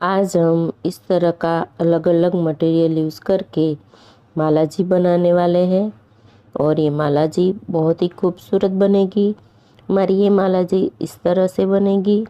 आज हम इस तरह का अलग अलग मटेरियल यूज़ करके माला जी बनाने वाले हैं और ये माला जी बहुत ही खूबसूरत बनेगी। हमारी ये माला जी इस तरह से बनेगी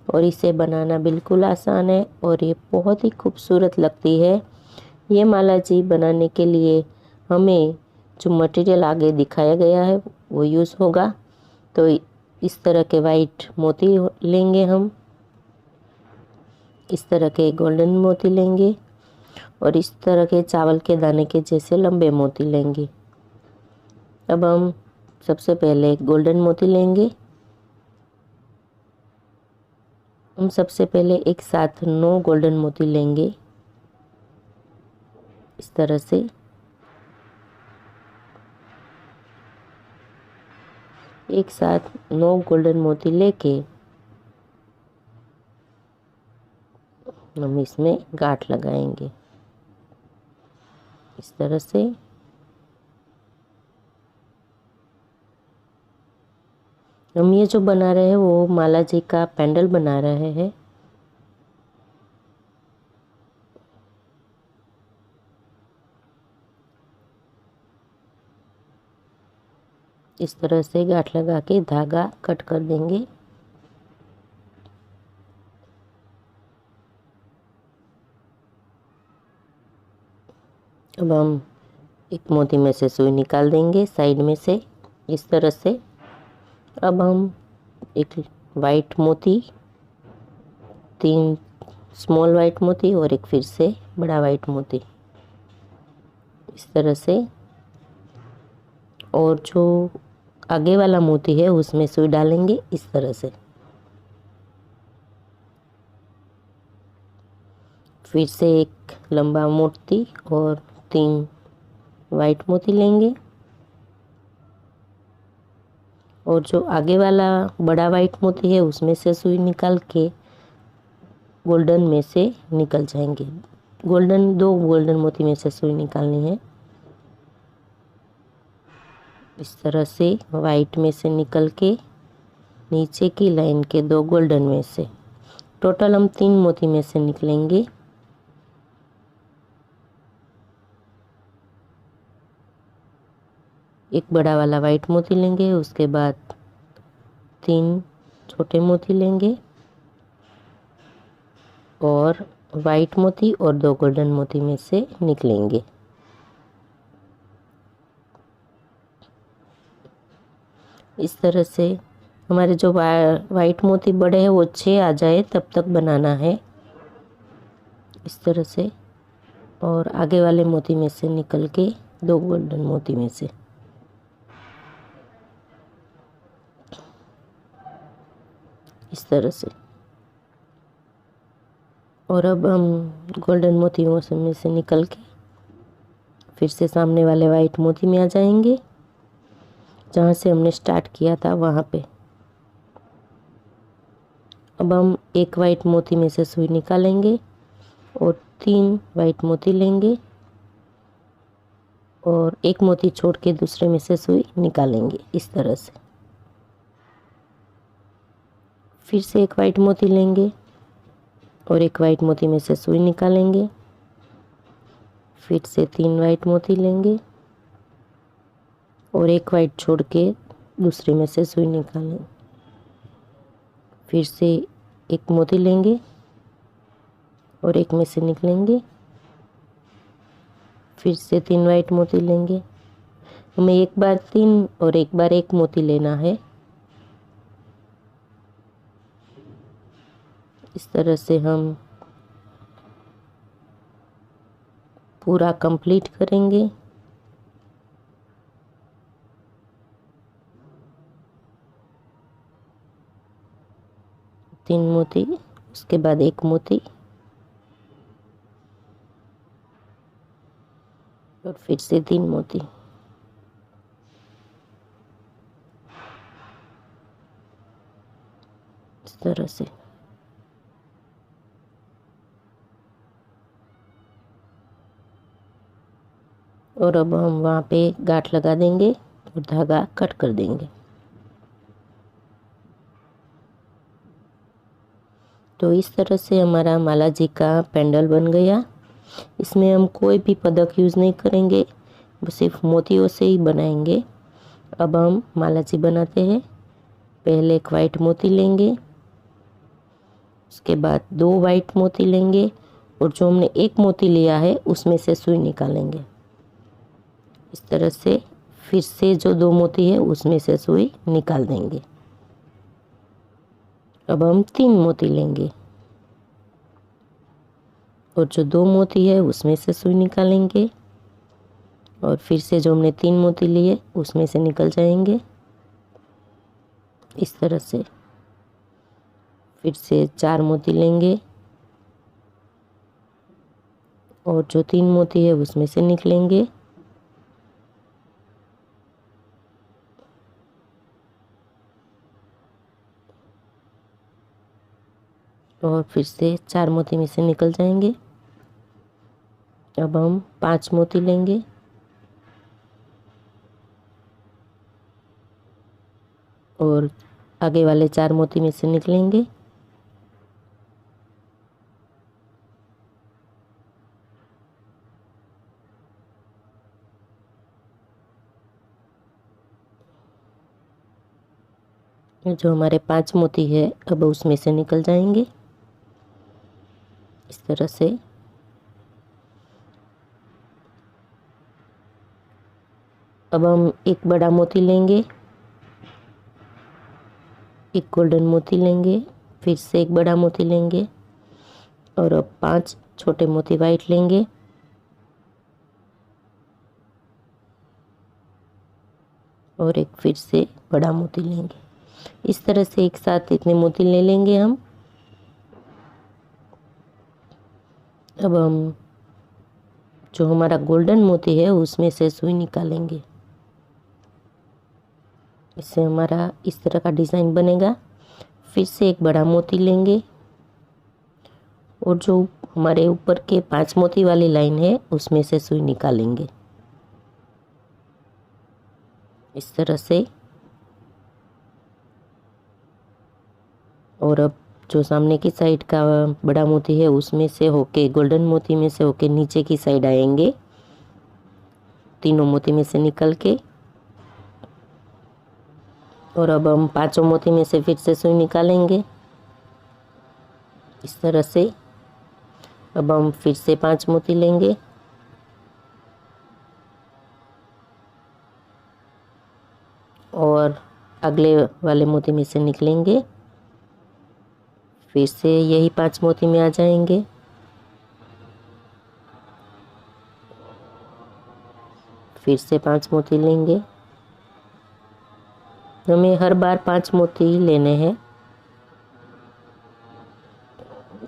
और इसे बनाना बिल्कुल आसान है और ये बहुत ही खूबसूरत लगती है। ये माला जी बनाने के लिए हमें जो मटेरियल आगे दिखाया गया है वो यूज़ होगा। तो इस तरह के वाइट मोती लेंगे हम, इस तरह के गोल्डन मोती लेंगे और इस तरह के चावल के दाने के जैसे लंबे मोती लेंगे। अब हम सबसे पहले गोल्डन मोती लेंगे। हम सबसे पहले एक साथ 9 गोल्डन मोती लेंगे, इस तरह से। एक साथ 9 गोल्डन मोती लेके हम इसमें गांठ लगाएंगे, इस तरह से। हम ये जो बना रहे हैं वो माला जी का पेंडल बना रहे हैं। इस तरह से गांठ लगा के धागा कट कर देंगे। अब हम एक मोती में से सुई निकाल देंगे साइड में से, इस तरह से। अब हम एक वाइट मोती, 3 स्मॉल वाइट मोती और एक फिर से बड़ा वाइट मोती, इस तरह से। और जो आगे वाला मोती है उसमें सुई डालेंगे, इस तरह से। फिर से एक लंबा मोती और 3 वाइट मोती लेंगे और जो आगे वाला बड़ा वाइट मोती है उसमें से सुई निकाल के गोल्डन में से निकल जाएंगे। गोल्डन 2 गोल्डन मोती में से सुई निकालनी है, इस तरह से। वाइट में से निकल के नीचे की लाइन के 2 गोल्डन में से, टोटल हम 3 मोती में से निकलेंगे। एक बड़ा वाला वाइट मोती लेंगे, उसके बाद 3 छोटे मोती लेंगे और वाइट मोती और 2 गोल्डन मोती में से निकलेंगे। इस तरह से हमारे जो वाइट मोती बड़े हैं वो 6 आ जाए तब तक बनाना है, इस तरह से। और आगे वाले मोती में से निकल के 2 गोल्डन मोती में से, इस तरह से। और अब हम गोल्डन मोतियों में से निकल के फिर से सामने वाले वाइट मोती में आ जाएंगे, जहाँ से हमने स्टार्ट किया था वहाँ पे। अब हम एक वाइट मोती में से सुई निकालेंगे और 3 वाइट मोती लेंगे और एक मोती छोड़ के दूसरे में से सुई निकालेंगे, इस तरह से। फिर से एक वाइट मोती लेंगे और एक वाइट मोती में से सुई निकालेंगे। फिर से 3 वाइट मोती लेंगे और एक वाइट छोड़ के दूसरे में से सुई निकालेंगे। फिर से एक मोती लेंगे और एक में से निकलेंगे। फिर से 3 वाइट मोती लेंगे। हमें एक बार 3 और एक बार 1 मोती लेना है, इस तरह से हम पूरा कंप्लीट करेंगे। तीन मोती, उसके बाद 1 मोती और फिर से 3 मोती, इस तरह से। और अब हम वहाँ पे गांठ लगा देंगे और धागा कट कर देंगे। तो इस तरह से हमारा माला जी का पेंडल बन गया। इसमें हम कोई भी पदक यूज़ नहीं करेंगे, सिर्फ मोतियों से ही बनाएंगे। अब हम माला जी बनाते हैं। पहले एक वाइट मोती लेंगे, उसके बाद 2 वाइट मोती लेंगे और जो हमने एक मोती लिया है उसमें से सुई निकालेंगे। इस तरह से फिर से जो 2 मोती है उसमें से सुई निकाल देंगे। अब हम 3 मोती लेंगे और जो 2 मोती है उसमें से सुई निकालेंगे और फिर से जो हमने 3 मोती लिए उसमें से निकल जाएंगे। इस तरह से फिर से 4 मोती लेंगे और जो 3 मोती है उसमें से निकलेंगे और फिर से 4 मोती में से निकल जाएंगे। अब हम 5 मोती लेंगे और आगे वाले 4 मोती में से निकलेंगे। जो हमारे 5 मोती है अब उसमें से निकल जाएंगे इस तरह से। अब हम एक बड़ा मोती लेंगे, एक गोल्डन मोती लेंगे, फिर से एक बड़ा मोती लेंगे और अब 5 छोटे मोती वाइट लेंगे और एक फिर से बड़ा मोती लेंगे। इस तरह से एक साथ इतने मोती ले लेंगे हम। अब हम जो हमारा गोल्डन मोती है उसमें से सुई निकालेंगे। इससे हमारा इस तरह का डिज़ाइन बनेगा। फिर से एक बड़ा मोती लेंगे और जो हमारे ऊपर के 5 मोती वाली लाइन है उसमें से सुई निकालेंगे इस तरह से। और अब जो सामने की साइड का बड़ा मोती है उसमें से होके गोल्डन मोती में से होके नीचे की साइड आएंगे, तीनों मोती में से निकल के। और अब हम 5 मोती में से फिर से सुई निकालेंगे इस तरह से। अब हम फिर से 5 मोती लेंगे और अगले वाले मोती में से निकलेंगे, फिर से यही 5 मोती में आ जाएंगे। फिर से 5 मोती लेंगे। हमें हर बार 5 मोती लेने हैं।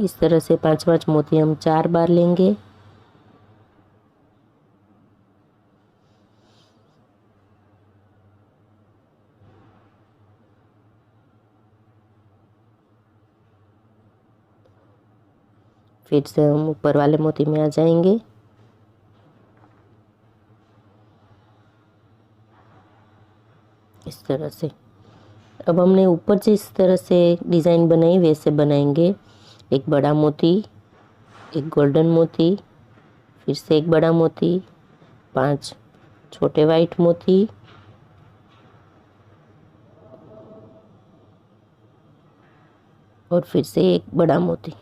इस तरह से 5-5 मोती हम 4 बार लेंगे। फिर से हम ऊपर वाले मोती में आ जाएंगे। इस तरह से अब हमने ऊपर जिस तरह से डिज़ाइन बनाई वैसे बनाएंगे। एक बड़ा मोती, एक गोल्डन मोती, फिर से एक बड़ा मोती, 5 छोटे वाइट मोती और फिर से एक बड़ा मोती।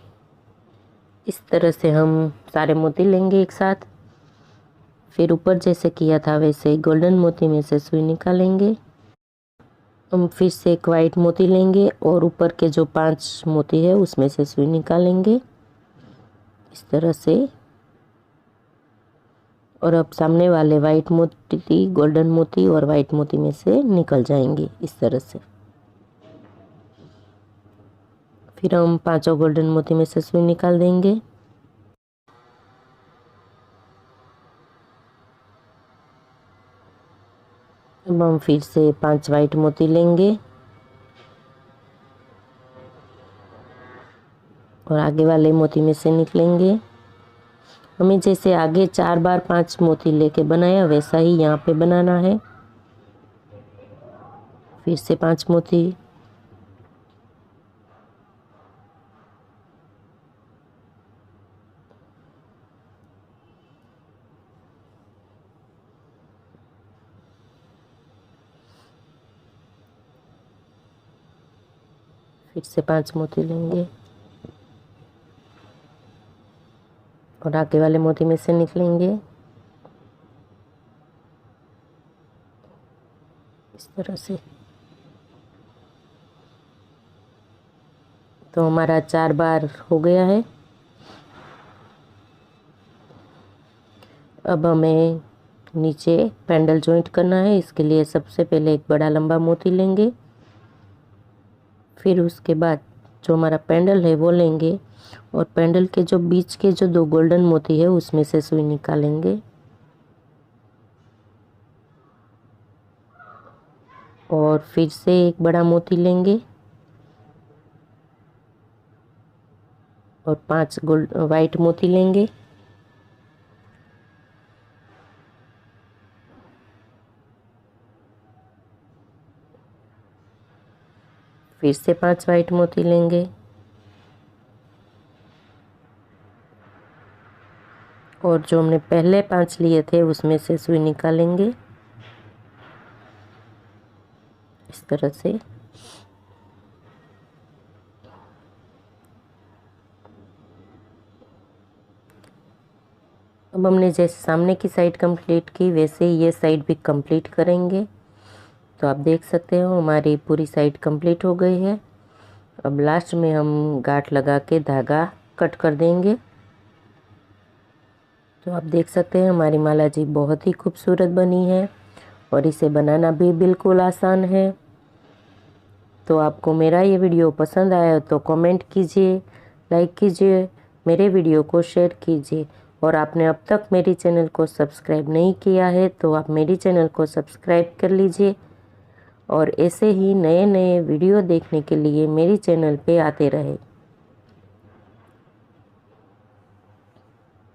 इस तरह से हम सारे मोती लेंगे एक साथ। फिर ऊपर जैसे किया था वैसे गोल्डन मोती में से सुई निकालेंगे। हम फिर से एक वाइट मोती लेंगे और ऊपर के जो 5 मोती है उसमें से सुई निकालेंगे इस तरह से। और अब सामने वाले वाइट मोती, गोल्डन मोती और वाइट मोती में से निकल जाएंगे इस तरह से। फिर हम 5 गोल्डन मोती में से सुई निकाल देंगे। अब हम फिर से 5 वाइट मोती लेंगे और आगे वाले मोती में से निकलेंगे। हमें जैसे आगे 4 बार 5 मोती लेके बनाया वैसा ही यहाँ पे बनाना है। फिर से 5 मोती फिर से 5 मोती लेंगे और आगे वाले मोती में से निकलेंगे इस तरह से। तो हमारा 4 बार हो गया है। अब हमें नीचे पेंडल जॉइंट करना है। इसके लिए सबसे पहले एक बड़ा लंबा मोती लेंगे, फिर उसके बाद जो हमारा पेंडल है वो लेंगे और पेंडल के जो बीच के जो 2 गोल्डन मोती है उसमें से सुई निकालेंगे और फिर से एक बड़ा मोती लेंगे और 5 गोल्ड वाइट मोती लेंगे फिर से 5 वाइट मोती लेंगे और जो हमने पहले 5 लिए थे उसमें से सुई निकालेंगे इस तरह से। अब हमने जैसे सामने की साइड कंप्लीट की वैसे ही ये साइड भी कंप्लीट करेंगे। तो आप देख सकते हो हमारी पूरी साइड कंप्लीट हो गई है। अब लास्ट में हम गांठ लगा के धागा कट कर देंगे। तो आप देख सकते हैं हमारी माला जी बहुत ही खूबसूरत बनी है और इसे बनाना भी बिल्कुल आसान है। तो आपको मेरा ये वीडियो पसंद आया तो कमेंट कीजिए, लाइक कीजिए, मेरे वीडियो को शेयर कीजिए और आपने अब तक मेरी चैनल को सब्सक्राइब नहीं किया है तो आप मेरी चैनल को सब्सक्राइब कर लीजिए और ऐसे ही नए नए वीडियो देखने के लिए मेरी चैनल पे आते रहे।